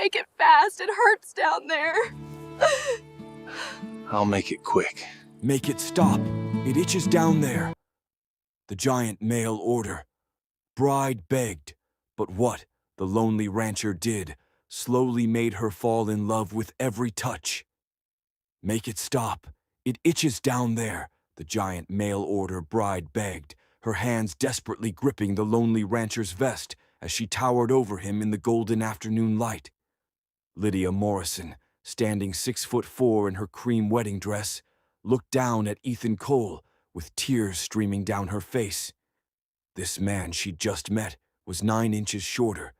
make it fast. It hurts down there. I'll make it quick. Make it stop. It itches down there. The giant mail order. Bride begged, but what the lonely rancher did slowly made her fall in love with every touch. Make it stop. It itches down there, the giant mail order bride begged, her hands desperately gripping the lonely rancher's vest as she towered over him in the golden afternoon light. Lydia Morrison, standing 6'4" in her cream wedding dress, looked down at Ethan Cole with tears streaming down her face. This man she'd just met was 9 inches shorter,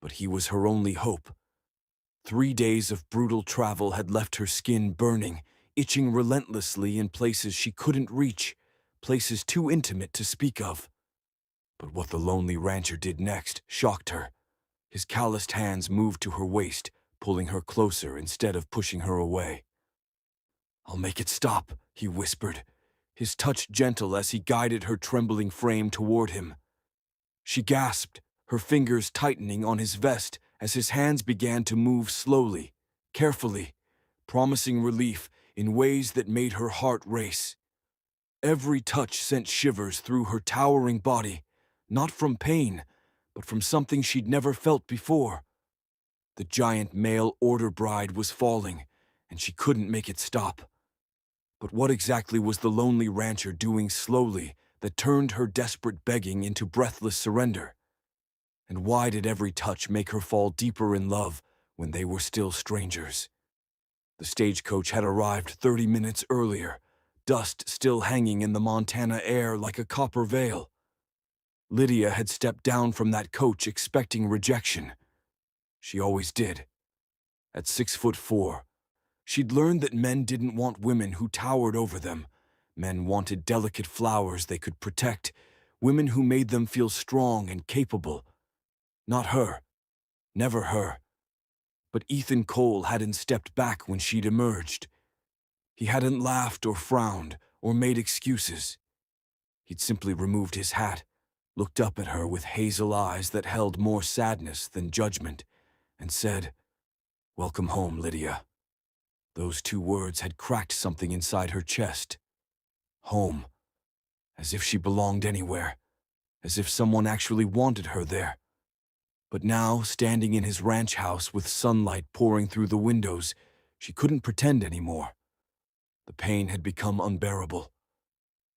but he was her only hope. 3 days of brutal travel had left her skin burning, itching relentlessly in places she couldn't reach, places too intimate to speak of. But what the lonely rancher did next shocked her. His calloused hands moved to her waist, pulling her closer instead of pushing her away. "I'll make it stop," he whispered, his touch gentle as he guided her trembling frame toward him. She gasped, her fingers tightening on his vest as his hands began to move slowly, carefully, promising relief in ways that made her heart race. Every touch sent shivers through her towering body, not from pain, but from something she'd never felt before. The giant mail order bride was falling, and she couldn't make it stop. But what exactly was the lonely rancher doing slowly that turned her desperate begging into breathless surrender? And why did every touch make her fall deeper in love when they were still strangers? The stagecoach had arrived 30 minutes earlier, dust still hanging in the Montana air like a copper veil. Lydia had stepped down from that coach expecting rejection. She always did. At 6'4", she'd learned that men didn't want women who towered over them. Men wanted delicate flowers they could protect, women who made them feel strong and capable. Not her. Never her. But Ethan Cole hadn't stepped back when she'd emerged. He hadn't laughed or frowned or made excuses. He'd simply removed his hat, looked up at her with hazel eyes that held more sadness than judgment, and said, "Welcome home, Lydia." Those 2 words had cracked something inside her chest. Home. As if she belonged anywhere. As if someone actually wanted her there. But now, standing in his ranch house with sunlight pouring through the windows, she couldn't pretend anymore. The pain had become unbearable.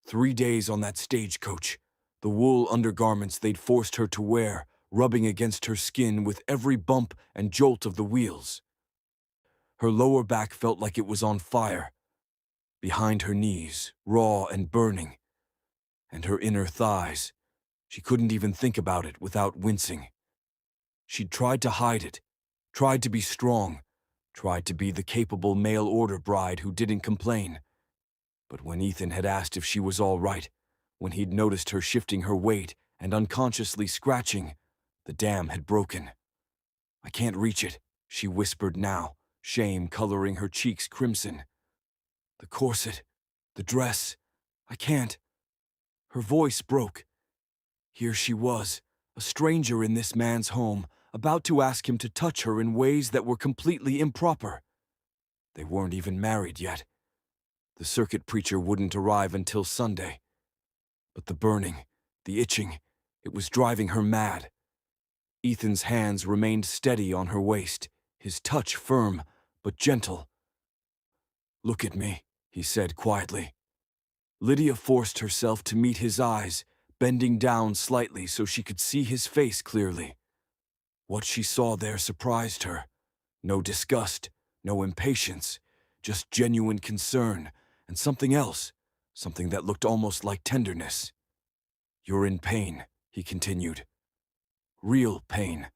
3 days on that stagecoach, the wool undergarments they'd forced her to wear, rubbing against her skin with every bump and jolt of the wheels. Her lower back felt like it was on fire. Behind her knees, raw and burning. And her inner thighs. She couldn't even think about it without wincing. She'd tried to hide it, tried to be strong, tried to be the capable mail-order bride who didn't complain. But when Ethan had asked if she was all right, when he'd noticed her shifting her weight and unconsciously scratching, the dam had broken. "I can't reach it," she whispered now, shame coloring her cheeks crimson. "The corset, the dress, I can't." Her voice broke. Here she was, a stranger in this man's home, about to ask him to touch her in ways that were completely improper. They weren't even married yet. The circuit preacher wouldn't arrive until Sunday. But the burning, the itching, it was driving her mad. Ethan's hands remained steady on her waist, his touch firm but gentle. "Look at me," he said quietly. Lydia forced herself to meet his eyes, bending down slightly so she could see his face clearly. What she saw there surprised her. No disgust, no impatience, just genuine concern, and something else, something that looked almost like tenderness. "You're in pain," he continued. "Real pain,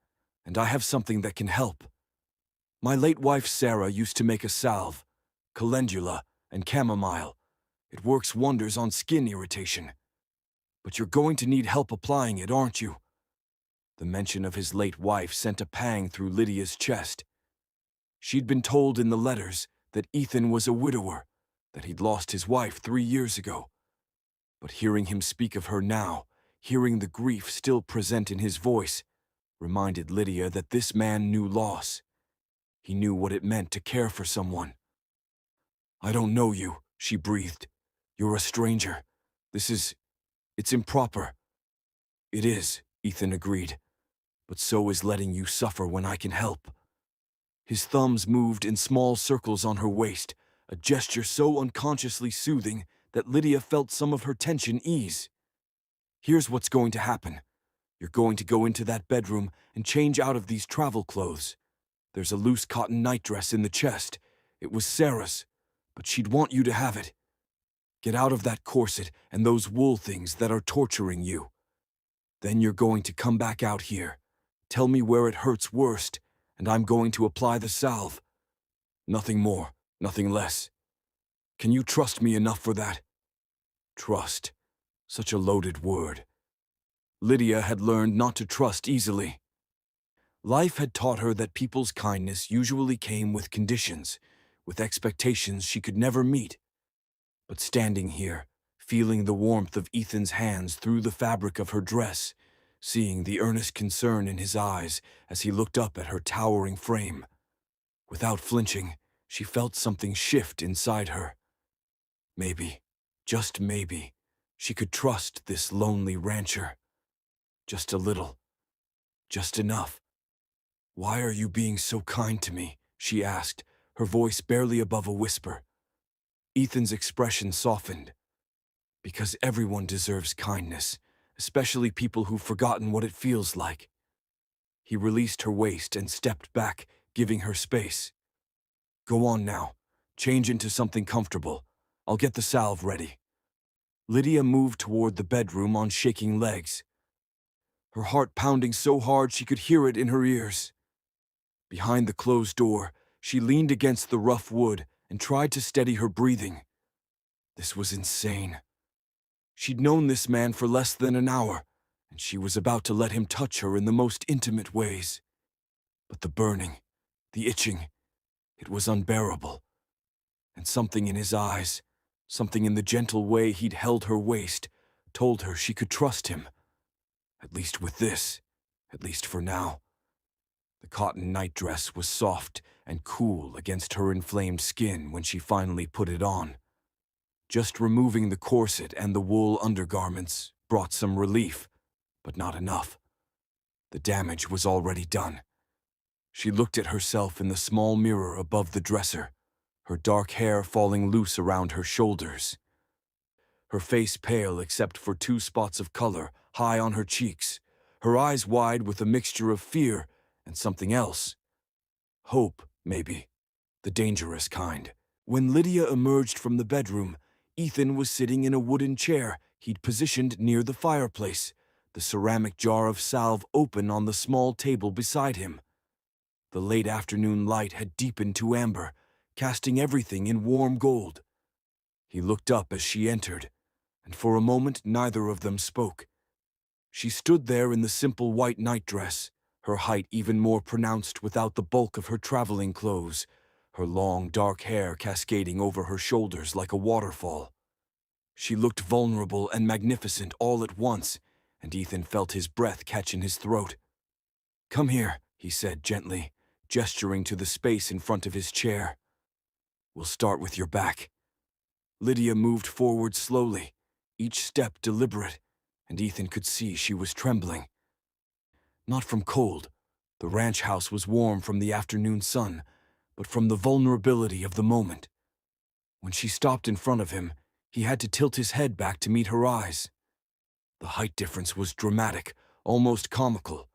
and I have something that can help. My late wife Sarah used to make a salve, calendula and chamomile. It works wonders on skin irritation. But you're going to need help applying it, aren't you?" The mention of his late wife sent a pang through Lydia's chest. She'd been told in the letters that Ethan was a widower, that he'd lost his wife 3 years ago. But hearing him speak of her now, hearing the grief still present in his voice, reminded Lydia that this man knew loss. He knew what it meant to care for someone. "I don't know you," she breathed. "You're a stranger. It's improper." "It is," Ethan agreed. "But so is letting you suffer when I can help." His thumbs moved in small circles on her waist, a gesture so unconsciously soothing that Lydia felt some of her tension ease. "Here's what's going to happen. You're going to go into that bedroom and change out of these travel clothes. There's a loose cotton nightdress in the chest. It was Sarah's, but she'd want you to have it. Get out of that corset and those wool things that are torturing you. Then you're going to come back out here. Tell me where it hurts worst, and I'm going to apply the salve. Nothing more, nothing less. Can you trust me enough for that?" Trust. Such a loaded word. Lydia had learned not to trust easily. Life had taught her that people's kindness usually came with conditions, with expectations she could never meet. But standing here, feeling the warmth of Ethan's hands through the fabric of her dress, seeing the earnest concern in his eyes as he looked up at her towering frame, without flinching, she felt something shift inside her. Maybe, just maybe, she could trust this lonely rancher. Just a little. Just enough. "Why are you being so kind to me?" she asked, her voice barely above a whisper. Ethan's expression softened. "Because everyone deserves kindness, especially people who've forgotten what it feels like." He released her waist and stepped back, giving her space. "Go on now. Change into something comfortable. I'll get the salve ready." Lydia moved toward the bedroom on shaking legs, her heart pounding so hard she could hear it in her ears. Behind the closed door, she leaned against the rough wood and tried to steady her breathing. This was insane. She'd known this man for less than an hour, and she was about to let him touch her in the most intimate ways. But the burning, the itching, it was unbearable. And something in his eyes, something in the gentle way he'd held her waist, told her she could trust him. At least with this, at least for now. The cotton nightdress was soft and cool against her inflamed skin when she finally put it on. Just removing the corset and the wool undergarments brought some relief, but not enough. The damage was already done. She looked at herself in the small mirror above the dresser, her dark hair falling loose around her shoulders. Her face pale except for 2 spots of color high on her cheeks, her eyes wide with a mixture of fear and something else. Hope, maybe. The dangerous kind. When Lydia emerged from the bedroom, Ethan was sitting in a wooden chair he'd positioned near the fireplace, the ceramic jar of salve open on the small table beside him. The late afternoon light had deepened to amber, casting everything in warm gold. He looked up as she entered, and for a moment neither of them spoke. She stood there in the simple white nightdress, her height even more pronounced without the bulk of her traveling clothes, her long dark hair cascading over her shoulders like a waterfall. She looked vulnerable and magnificent all at once, and Ethan felt his breath catch in his throat. "Come here," he said gently, gesturing to the space in front of his chair. "We'll start with your back." Lydia moved forward slowly, each step deliberate, and Ethan could see she was trembling. Not from cold, the ranch house was warm from the afternoon sun, but from the vulnerability of the moment. When she stopped in front of him, he had to tilt his head back to meet her eyes. The height difference was dramatic, almost comical,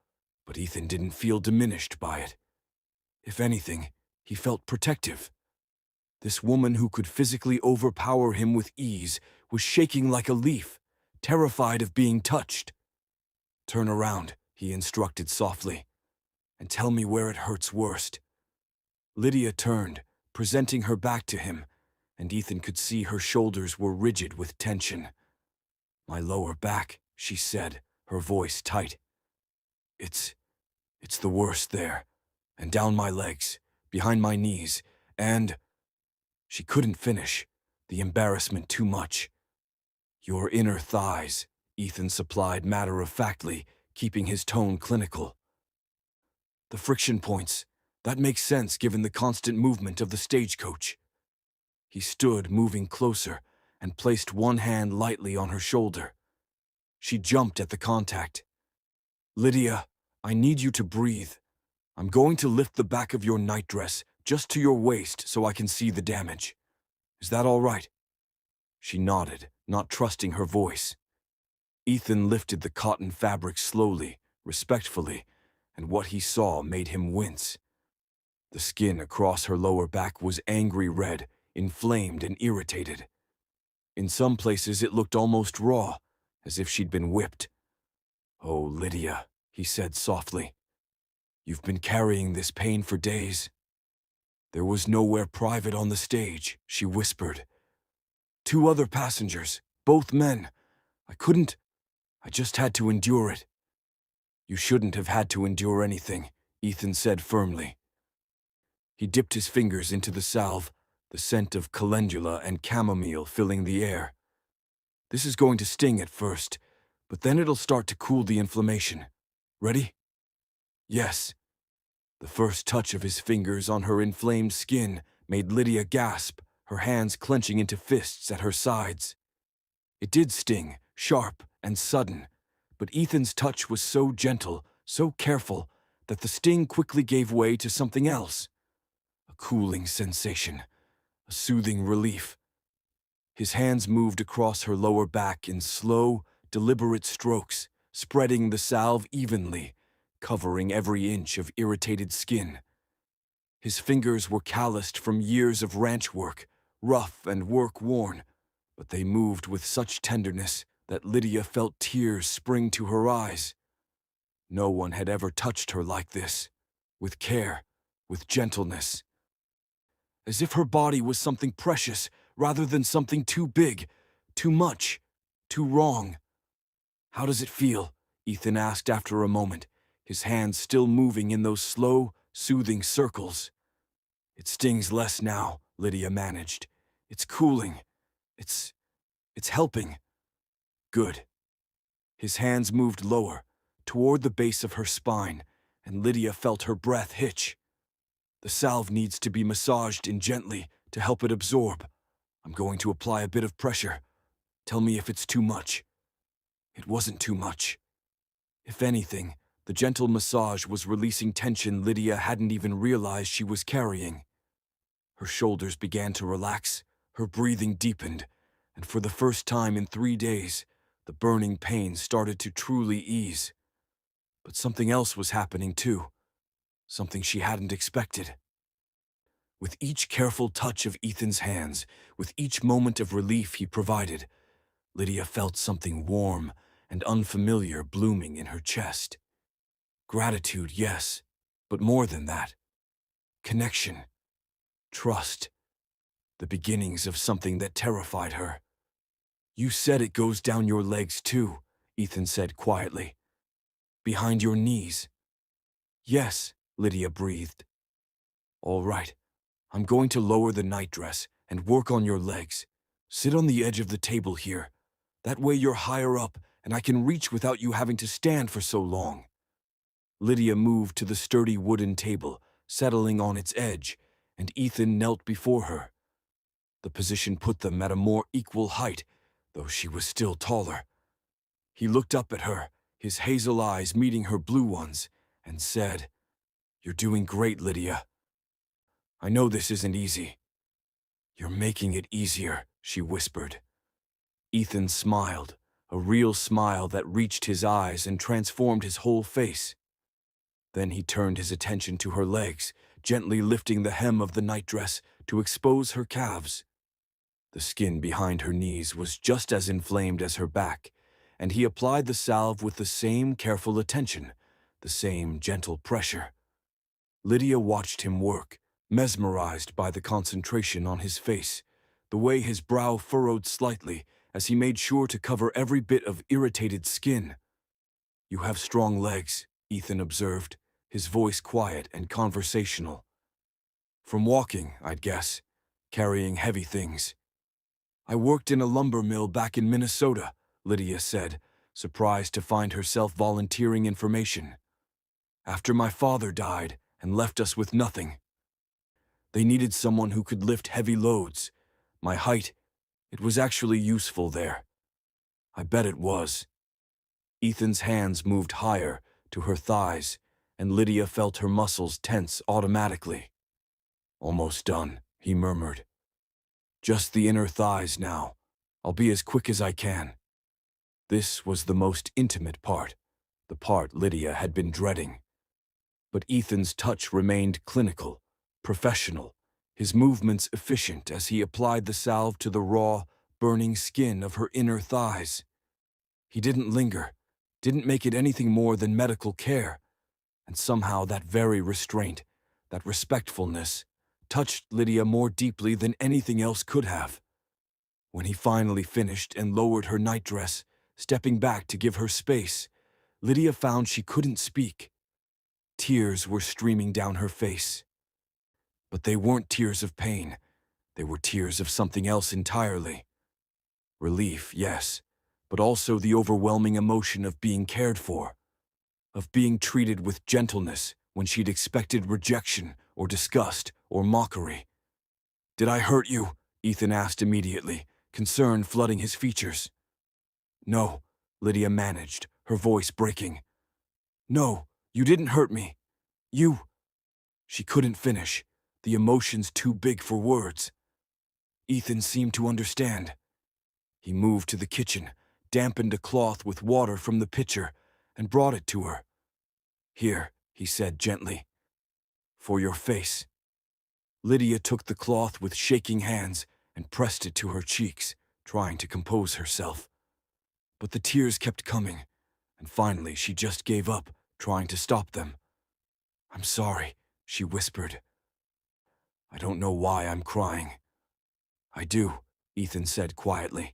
but Ethan didn't feel diminished by it. If anything, he felt protective. This woman who could physically overpower him with ease was shaking like a leaf, terrified of being touched. "Turn around," he instructed softly, "and tell me where it hurts worst." Lydia turned, presenting her back to him, and Ethan could see her shoulders were rigid with tension. "My lower back," she said, her voice tight. It's the worst there, and down my legs, behind my knees, and—" She couldn't finish, the embarrassment too much. "Your inner thighs," Ethan supplied matter-of-factly, keeping his tone clinical. "The friction points, That makes sense given the constant movement of the stagecoach. He stood, moving closer, and placed one hand lightly on her shoulder. She jumped at the contact. "Lydia, I need you to breathe. I'm going to lift the back of your nightdress just to your waist so I can see the damage. Is that all right?" She nodded, not trusting her voice. Ethan lifted the cotton fabric slowly, respectfully, and what he saw made him wince. The skin across her lower back was angry red, inflamed and irritated. In some places it looked almost raw, as if she'd been whipped. "Oh, Lydia," he said softly. "You've been carrying this pain for days." "There was nowhere private on the stage," she whispered. "Two other passengers, both men. I just had to endure it." "You shouldn't have had to endure anything," Ethan said firmly. He dipped his fingers into the salve, the scent of calendula and chamomile filling the air. "This is going to sting at first, but then it'll start to cool the inflammation. Ready?" "Yes." The first touch of his fingers on her inflamed skin made Lydia gasp, her hands clenching into fists at her sides. It did sting, sharp and sudden, but Ethan's touch was so gentle, so careful, that the sting quickly gave way to something else. A cooling sensation, a soothing relief. His hands moved across her lower back in slow, deliberate strokes, spreading the salve evenly, covering every inch of irritated skin. His fingers were calloused from years of ranch work, rough and work-worn, but they moved with such tenderness that Lydia felt tears spring to her eyes. No one had ever touched her like this, with care, with gentleness. As if her body was something precious rather than something too big, too much, too wrong. "How does it feel?" Ethan asked after a moment, his hands still moving in those slow, soothing circles. "It stings less now," Lydia managed. "It's cooling. It's helping." "Good." His hands moved lower, toward the base of her spine, and Lydia felt her breath hitch. "The salve needs to be massaged in gently to help it absorb. I'm going to apply a bit of pressure. Tell me if it's too much." It wasn't too much. If anything, the gentle massage was releasing tension Lydia hadn't even realized she was carrying. Her shoulders began to relax, her breathing deepened, and for the first time in 3 days, the burning pain started to truly ease. But something else was happening too, something she hadn't expected. With each careful touch of Ethan's hands, with each moment of relief he provided, Lydia felt something warm and unfamiliar blooming in her chest. Gratitude, yes, but more than that. Connection, trust, the beginnings of something that terrified her. "You said it goes down your legs too," Ethan said quietly. "Behind your knees." "Yes," Lydia breathed. "All right. I'm going to lower the nightdress and work on your legs. Sit on the edge of the table here. That way you're higher up and I can reach without you having to stand for so long." Lydia moved to the sturdy wooden table, settling on its edge, and Ethan knelt before her. The position put them at a more equal height, though she was still taller. He looked up at her, his hazel eyes meeting her blue ones, and said, "You're doing great, Lydia. I know this isn't easy." "You're making it easier," she whispered. Ethan smiled, a real smile that reached his eyes and transformed his whole face. Then he turned his attention to her legs, gently lifting the hem of the nightdress to expose her calves. The skin behind her knees was just as inflamed as her back, and he applied the salve with the same careful attention, the same gentle pressure. Lydia watched him work, mesmerized by the concentration on his face, the way his brow furrowed slightly as he made sure to cover every bit of irritated skin. "You have strong legs," Ethan observed, his voice quiet and conversational. "From walking, I'd guess, carrying heavy things." "I worked in a lumber mill back in Minnesota," Lydia said, surprised to find herself volunteering information. "After my father died, and left us with nothing. They needed someone who could lift heavy loads. My height, it was actually useful there. I bet it was. Ethan's hands moved higher, to her thighs, and Lydia felt her muscles tense automatically. Almost done, he murmured. Just the inner thighs now. I'll be as quick as I can. This was the most intimate part, the part Lydia had been dreading. But Ethan's touch remained clinical, professional, his movements efficient as he applied the salve to the raw, burning skin of her inner thighs. He didn't linger, didn't make it anything more than medical care, and somehow that very restraint, that respectfulness, touched Lydia more deeply than anything else could have. When he finally finished and lowered her nightdress, stepping back to give her space, Lydia found she couldn't speak. Tears were streaming down her face. But they weren't tears of pain. They were tears of something else entirely. Relief, yes, but also the overwhelming emotion of being cared for, of being treated with gentleness when she'd expected rejection or disgust or mockery. "Did I hurt you?" Ethan asked immediately, concern flooding his features. "No," Lydia managed, her voice breaking. "No, you didn't hurt me. You—" She couldn't finish, the emotions too big for words. Ethan seemed to understand. He moved to the kitchen, dampened a cloth with water from the pitcher, and brought it to her. "Here," he said gently, "for your face." Lydia took the cloth with shaking hands and pressed it to her cheeks, trying to compose herself. But the tears kept coming, and finally she just gave up, trying to stop them. "I'm sorry," she whispered. "I don't know why I'm crying." "I do," Ethan said quietly.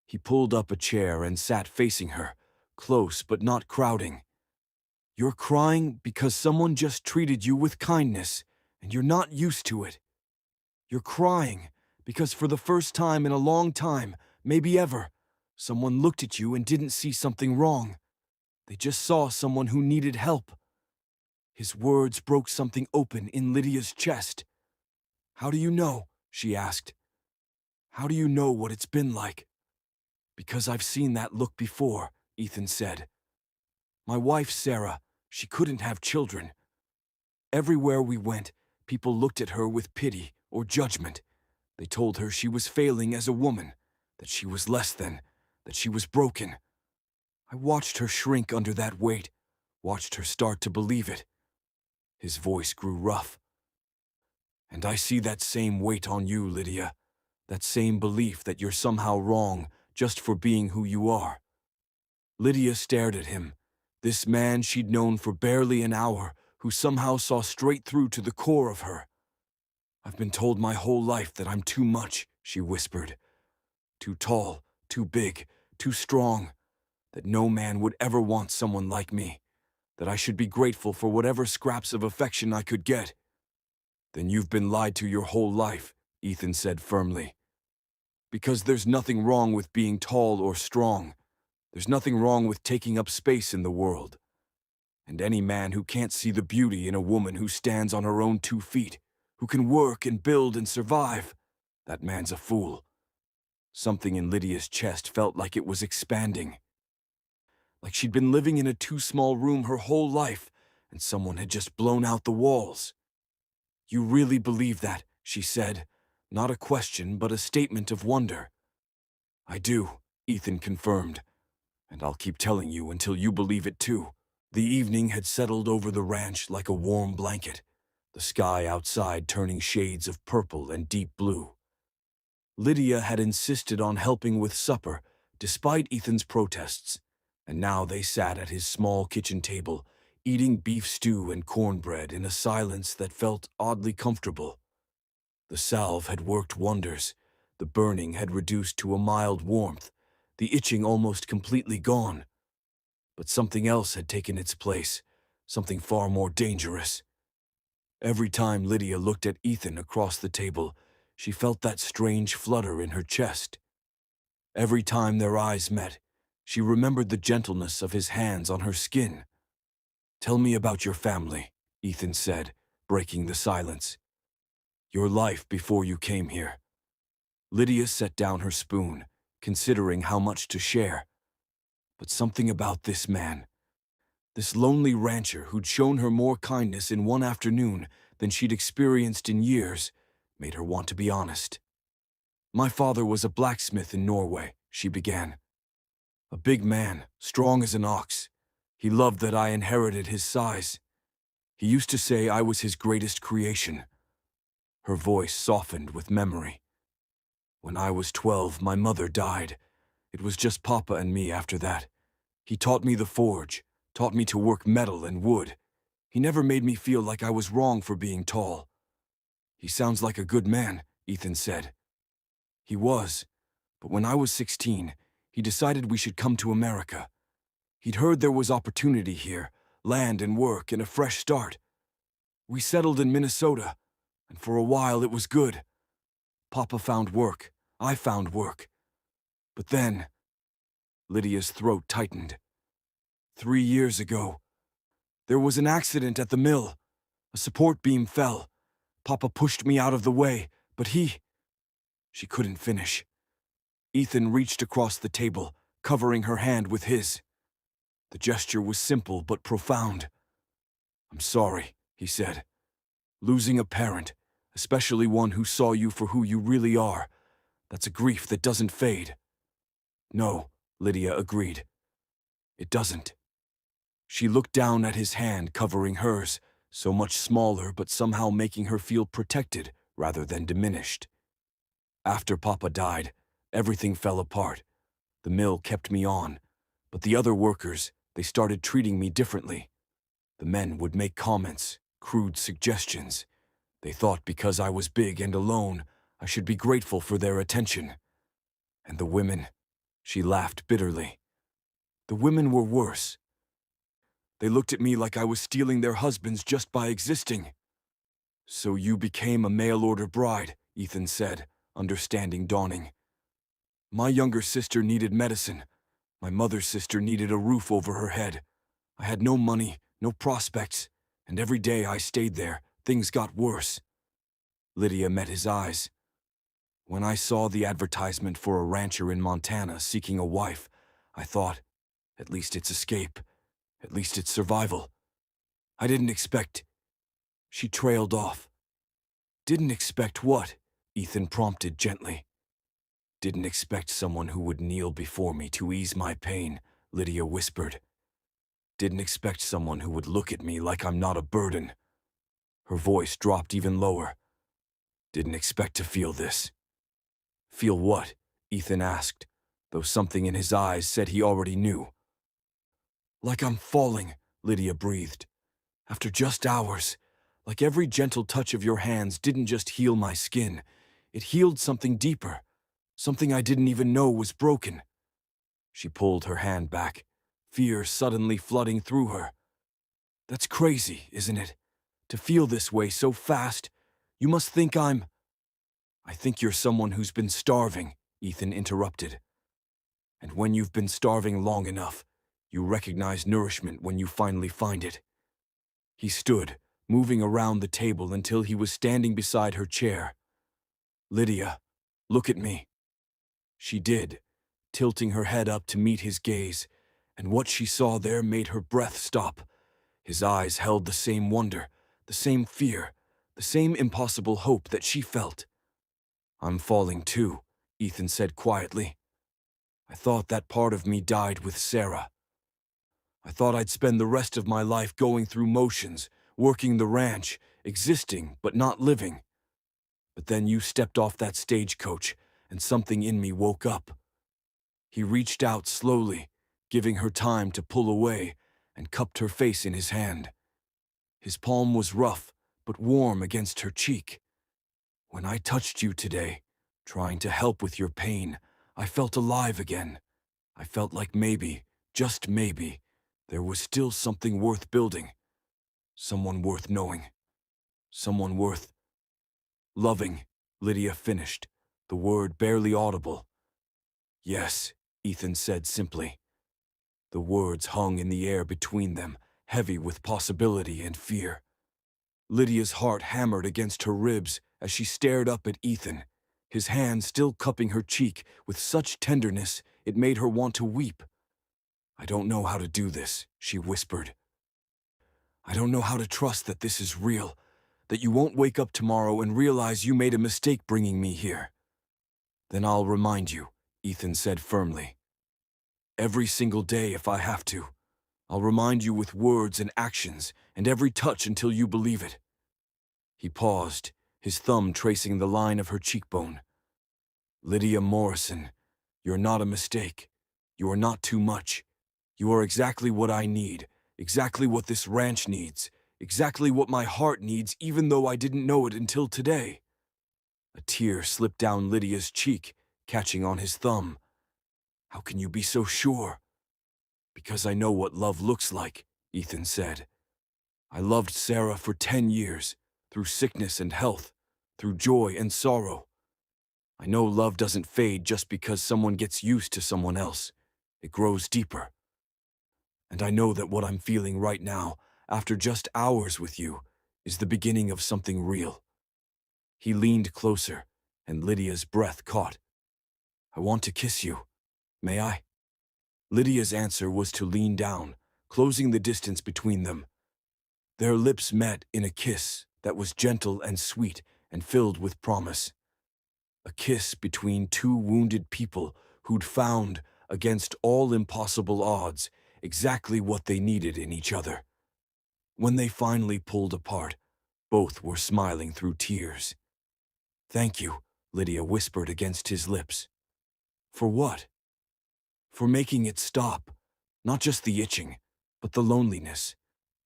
He pulled up a chair and sat facing her, close but not crowding. "You're crying because someone just treated you with kindness, and you're not used to it. You're crying because for the first time in a long time, maybe ever, someone looked at you and didn't see something wrong. They just saw someone who needed help." His words broke something open in Lydia's chest. "How do you know?" she asked. "How do you know what it's been like?" "Because I've seen that look before," Ethan said. "My wife, Sarah, she couldn't have children. Everywhere we went, people looked at her with pity or judgment. They told her she was failing as a woman, that she was less than, that she was broken. I watched her shrink under that weight, watched her start to believe it." His voice grew rough. "And I see that same weight on you, Lydia. That same belief that you're somehow wrong just for being who you are." Lydia stared at him, this man she'd known for barely an hour, who somehow saw straight through to the core of her. "I've been told my whole life that I'm too much," she whispered. "Too tall, too big, too strong. That no man would ever want someone like me. That I should be grateful for whatever scraps of affection I could get." "Then you've been lied to your whole life," Ethan said firmly. "Because there's nothing wrong with being tall or strong. There's nothing wrong with taking up space in the world. And any man who can't see the beauty in a woman who stands on her own 2 feet, who can work and build and survive, that man's a fool." Something in Lydia's chest felt like it was expanding. Like she'd been living in a too small room her whole life, and someone had just blown out the walls. "You really believe that?" she said, not a question but a statement of wonder. "I do," Ethan confirmed, "and I'll keep telling you until you believe it too." The evening had settled over the ranch like a warm blanket, the sky outside turning shades of purple and deep blue. Lydia had insisted on helping with supper, despite Ethan's protests, and now they sat at his small kitchen table, eating beef stew and cornbread in a silence that felt oddly comfortable. The salve had worked wonders. The burning had reduced to a mild warmth, the itching almost completely gone. But something else had taken its place, something far more dangerous. Every time Lydia looked at Ethan across the table, she felt that strange flutter in her chest. Every time their eyes met, she remembered the gentleness of his hands on her skin. "Tell me about your family," Ethan said, breaking the silence. Your life before you came here. Lydia set down her spoon, considering how much to share. But something about this man, this lonely rancher who'd shown her more kindness in one afternoon than she'd experienced in years, made her want to be honest. My father was a blacksmith in Norway, she began. A big man, strong as an ox. He loved that I inherited his size. He used to say I was his greatest creation. Her voice softened with memory. When I was 12, my mother died. It was just Papa and me after that. He taught me the forge, taught me to work metal and wood. He never made me feel like I was wrong for being tall. He sounds like a good man, Ethan said. He was, but when I was 16, he decided we should come to America. He'd heard there was opportunity here, land and work and a fresh start. We settled in Minnesota, and for a while it was good. Papa found work, I found work. But then, Lydia's throat tightened. 3 years ago, there was an accident at the mill. A support beam fell. Papa pushed me out of the way, but She couldn't finish. Ethan reached across the table, covering her hand with his. The gesture was simple but profound. I'm sorry, he said. Losing a parent, especially one who saw you for who you really are, that's a grief that doesn't fade. No, Lydia agreed. It doesn't. She looked down at his hand covering hers, so much smaller but somehow making her feel protected rather than diminished. After Papa died, everything fell apart. The mill kept me on, but the other workers, they started treating me differently. The men would make comments, crude suggestions. They thought because I was big and alone, I should be grateful for their attention. And the women, she laughed bitterly. The women were worse. They looked at me like I was stealing their husbands just by existing. So you became a mail-order bride, Ethan said, understanding dawning. My younger sister needed medicine. My mother's sister needed a roof over her head. I had no money, no prospects, and every day I stayed there, things got worse. Lydia met his eyes. When I saw the advertisement for a rancher in Montana seeking a wife, I thought, at least it's escape. At least it's survival. I didn't expect. She trailed off. Didn't expect what? Ethan prompted gently. Didn't expect someone who would kneel before me to ease my pain, Lydia whispered. Didn't expect someone who would look at me like I'm not a burden. Her voice dropped even lower. Didn't expect to feel this. Feel what? Ethan asked, though something in his eyes said he already knew. Like I'm falling, Lydia breathed. After just hours, like every gentle touch of your hands didn't just heal my skin, it healed something deeper, something I didn't even know was broken. She pulled her hand back, fear suddenly flooding through her. That's crazy, isn't it? To feel this way so fast. You must think I think you're someone who's been starving, Ethan interrupted. And when you've been starving long enough, you recognize nourishment when you finally find it. He stood, moving around the table until he was standing beside her chair. Lydia, look at me. She did, tilting her head up to meet his gaze, and what she saw there made her breath stop. His eyes held the same wonder, the same fear, the same impossible hope that she felt. I'm falling too, Ethan said quietly. I thought that part of me died with Sarah. I thought I'd spend the rest of my life going through motions, working the ranch, existing but not living. But then you stepped off that stagecoach, and something in me woke up. He reached out slowly, giving her time to pull away, and cupped her face in his hand. His palm was rough, but warm against her cheek. When I touched you today, trying to help with your pain, I felt alive again. I felt like maybe, just maybe, there was still something worth building. Someone worth knowing. Someone worth loving, Lydia finished, the word barely audible. Yes, Ethan said simply. The words hung in the air between them, heavy with possibility and fear. Lydia's heart hammered against her ribs as she stared up at Ethan, his hand still cupping her cheek with such tenderness it made her want to weep. "I don't know how to do this," she whispered. "I don't know how to trust that this is real, that you won't wake up tomorrow and realize you made a mistake bringing me here." "Then I'll remind you," Ethan said firmly. "Every single day if I have to. I'll remind you with words and actions and every touch until you believe it." He paused, his thumb tracing the line of her cheekbone. "Lydia Morrison, you're not a mistake. You are not too much. You are exactly what I need, exactly what this ranch needs, exactly what my heart needs even though I didn't know it until today." A tear slipped down Lydia's cheek, catching on his thumb. "How can you be so sure?" "Because I know what love looks like," Ethan said. "I loved Sarah for 10 years, through sickness and health, through joy and sorrow. I know love doesn't fade just because someone gets used to someone else. It grows deeper. And I know that what I'm feeling right now, after just hours with you, is the beginning of something real." He leaned closer, and Lydia's breath caught. "I want to kiss you. May I?" Lydia's answer was to lean down, closing the distance between them. Their lips met in a kiss that was gentle and sweet and filled with promise. A kiss between two wounded people who'd found, against all impossible odds, exactly what they needed in each other. When they finally pulled apart, both were smiling through tears. "Thank you," Lydia whispered against his lips. "For what?" "For making it stop. Not just the itching, but the loneliness,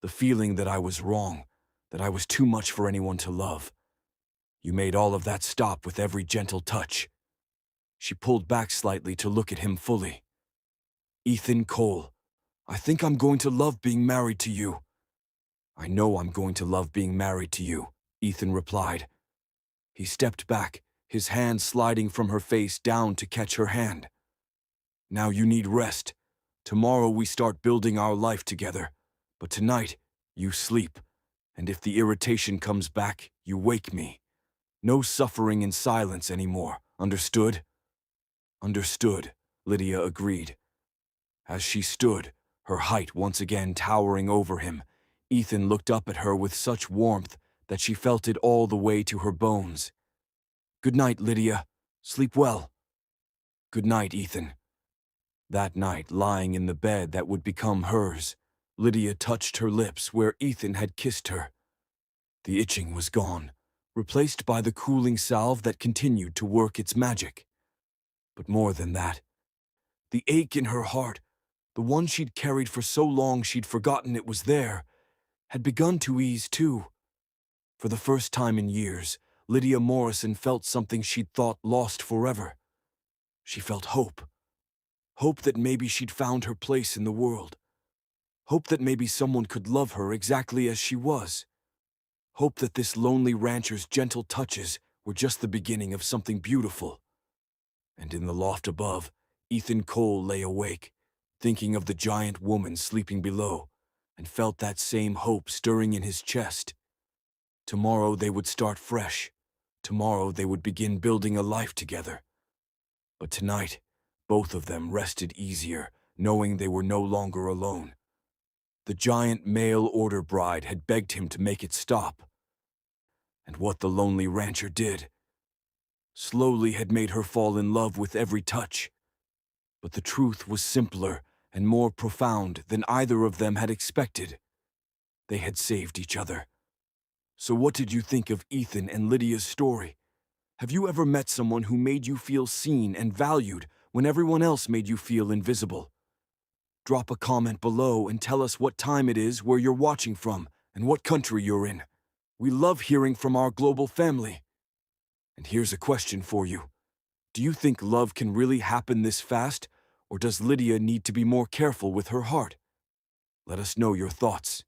the feeling that I was wrong, that I was too much for anyone to love. You made all of that stop with every gentle touch." She pulled back slightly to look at him fully. "Ethan Cole, I think I'm going to love being married to you." "I know I'm going to love being married to you," Ethan replied. He stepped back, his hand sliding from her face down to catch her hand. "Now you need rest. Tomorrow we start building our life together. But tonight, you sleep. And if the irritation comes back, you wake me. No suffering in silence anymore. Understood?" "Understood," Lydia agreed. As she stood, her height once again towering over him, Ethan looked up at her with such warmth that she felt it all the way to her bones. "Good night, Lydia. Sleep well." "Good night, Ethan." That night, lying in the bed that would become hers, Lydia touched her lips where Ethan had kissed her. The itching was gone, replaced by the cooling salve that continued to work its magic. But more than that, the ache in her heart, the one she'd carried for so long she'd forgotten it was there, had begun to ease too. For the first time in years, Lydia Morrison felt something she'd thought lost forever. She felt hope. Hope that maybe she'd found her place in the world. Hope that maybe someone could love her exactly as she was. Hope that this lonely rancher's gentle touches were just the beginning of something beautiful. And in the loft above, Ethan Cole lay awake, thinking of the giant woman sleeping below, and felt that same hope stirring in his chest. Tomorrow they would start fresh. Tomorrow they would begin building a life together. But tonight, both of them rested easier, knowing they were no longer alone. The giant mail-order bride had begged him to make it stop. And what the lonely rancher did, slowly had made her fall in love with every touch. But the truth was simpler and more profound than either of them had expected. They had saved each other. So what did you think of Ethan and Lydia's story? Have you ever met someone who made you feel seen and valued when everyone else made you feel invisible? Drop a comment below and tell us what time it is, where you're watching from, and what country you're in. We love hearing from our global family. And here's a question for you. Do you think love can really happen this fast, or does Lydia need to be more careful with her heart? Let us know your thoughts.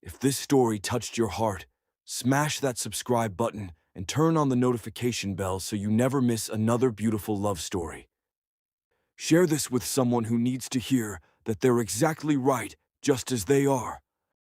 If this story touched your heart, smash that subscribe button and turn on the notification bell so you never miss another beautiful love story. Share this with someone who needs to hear that they're exactly right just as they are.